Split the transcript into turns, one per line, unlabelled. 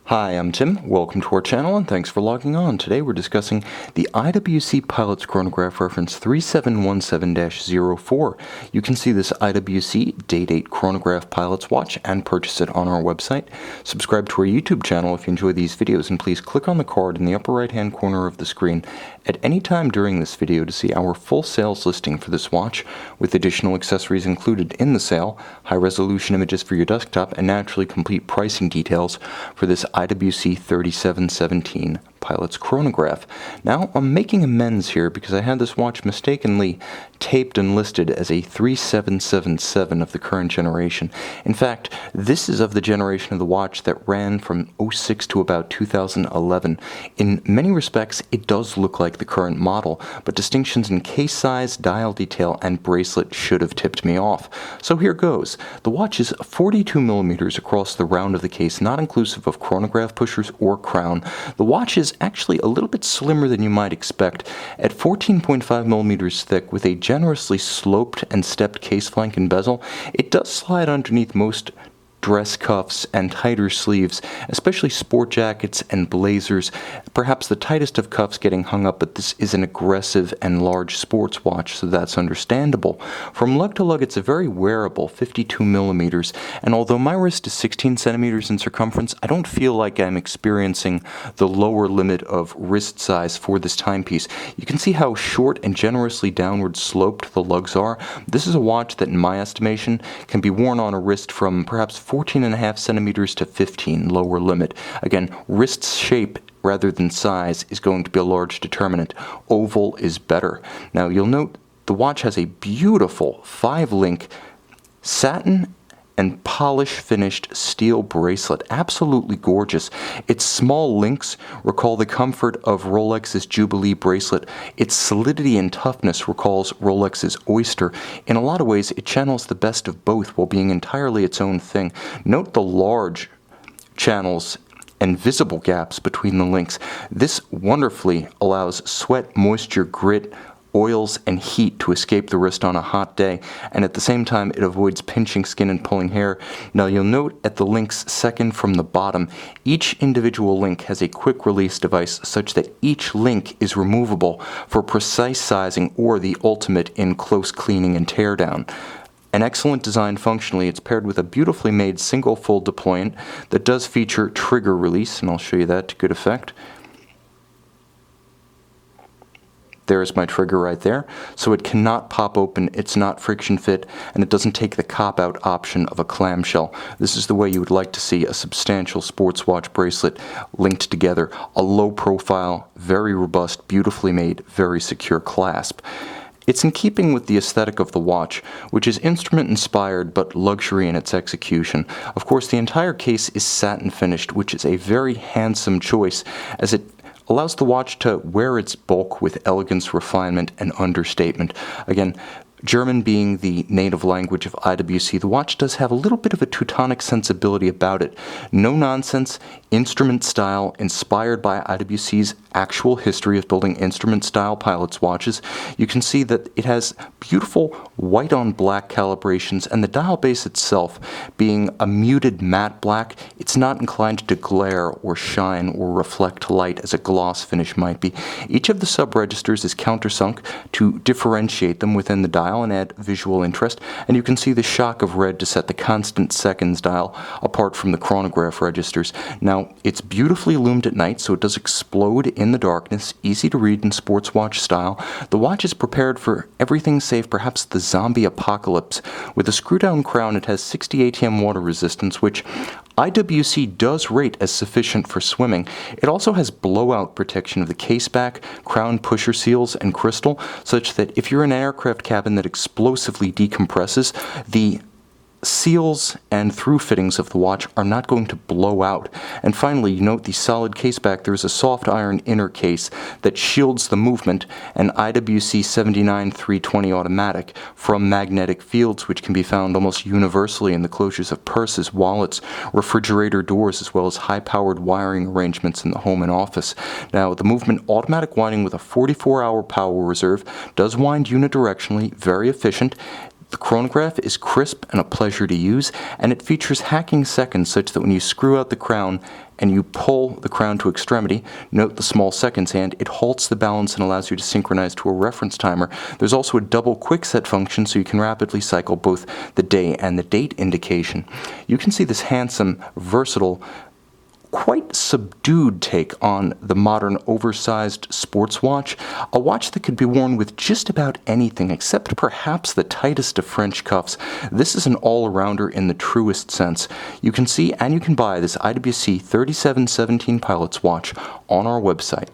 Hi, I'm Tim. Welcome to our channel and thanks for logging on. Today we're discussing the IWC Pilots Chronograph reference 3717-04. You can see this IWC Day-Date Chronograph Pilots Watch and purchase it on our website. Subscribe to our YouTube channel if you enjoy these videos, and please click on the card in the upper right hand corner of the screen at any time during this video to see our full sales listing for this watch with additional accessories included in the sale, high resolution images for your desktop, and naturally complete pricing details for this IWC 3717 Pilots Chronograph. Now, I'm making amends here because I had this watch mistakenly taped and listed as a 3777 of the current generation. In fact, this is of the generation of the watch that ran from 06 to about 2011. In many respects, it does look like the current model, but distinctions in case size, dial detail, and bracelet should have tipped me off. So here goes. The watch is 42 millimeters across the round of the case, not inclusive of chronograph pushers or crown. The watch is actually a little bit slimmer than you might expect, at 14.5 millimeters thick with a generously sloped and stepped case flank and bezel. It does slide underneath most dress cuffs and tighter sleeves, especially sport jackets and blazers. Perhaps the tightest of cuffs getting hung up, but this is an aggressive and large sports watch, so that's understandable. From lug to lug, it's a very wearable 52 millimeters, and although my wrist is 16 centimeters in circumference, I don't feel like I'm experiencing the lower limit of wrist size for this timepiece. You can see how short and generously downward sloped the lugs are. This is a watch that, in my estimation, can be worn on a wrist from perhaps 14.5 centimeters to 15, lower limit. Again, wrist shape rather than size is going to be a large determinant. Oval is better. Now you'll note the watch has a beautiful 5-link satin and polish finished steel bracelet. Absolutely gorgeous. Its small links recall the comfort of Rolex's Jubilee bracelet. Its solidity and toughness recalls Rolex's Oyster. In a lot of ways, it channels the best of both while being entirely its own thing. Note the large channels and visible gaps between the links. This wonderfully allows sweat, moisture, grit, oils, and heat to escape the wrist on a hot day, and at the same time it avoids pinching skin and pulling hair. Now you'll note at the links second from the bottom, each individual link has a quick release device such that each link is removable for precise sizing or the ultimate in close cleaning and teardown. An excellent design functionally. It's paired with a beautifully made single fold deployant that does feature trigger release, and I'll show you that to good effect. There's my trigger right there. So it cannot pop open, it's not friction fit, and it doesn't take the cop-out option of a clamshell. This is the way you would like to see a substantial sports watch bracelet linked together. A low profile, very robust, beautifully made, very secure clasp. It's in keeping with the aesthetic of the watch, which is instrument-inspired but luxury in its execution. Of course, the entire case is satin finished, which is a very handsome choice, as it allows the watch to wear its bulk with elegance, refinement, and understatement. Again, German being the native language of IWC, the watch does have a little bit of a Teutonic sensibility about it. No nonsense, instrument style, inspired by IWC's actual history of building instrument style pilots watches. You can see that it has beautiful white on black calibrations, and the dial base itself being a muted matte black, it's not inclined to glare or shine or reflect light as a gloss finish might be. Each of the sub-registers is countersunk to differentiate them within the dial and add visual interest, and you can see the shock of red to set the constant seconds dial apart from the chronograph registers. Now, it's beautifully loomed at night, so it does explode in the darkness, easy to read in sports watch style. The watch is prepared for everything save perhaps the zombie apocalypse. With a screw-down crown, it has 60 ATM water resistance, which IWC does rate as sufficient for swimming. It also has blowout protection of the caseback, crown pusher seals, and crystal, such that if you're in an aircraft cabin that explosively decompresses, the seals and through fittings of the watch are not going to blow out. And finally, you note the solid caseback. There is a soft iron inner case that shields the movement, and IWC 79320 automatic from magnetic fields, which can be found almost universally in the closures of purses, wallets, refrigerator doors, as well as high-powered wiring arrangements in the home and office. Now, the movement automatic winding with a 44-hour power reserve does wind unidirectionally, very efficient. The chronograph is crisp and a pleasure to use, and it features hacking seconds such that when you screw out the crown and you pull the crown to extremity, note the small seconds hand, it halts the balance and allows you to synchronize to a reference timer. There's also a double quickset function so you can rapidly cycle both the day and the date indication. You can see this handsome, versatile, quite subdued take on the modern oversized sports watch, a watch that could be worn with just about anything except perhaps the tightest of French cuffs. This is an all-arounder in the truest sense. You can see and you can buy this IWC 3717 Pilots Watch on our website.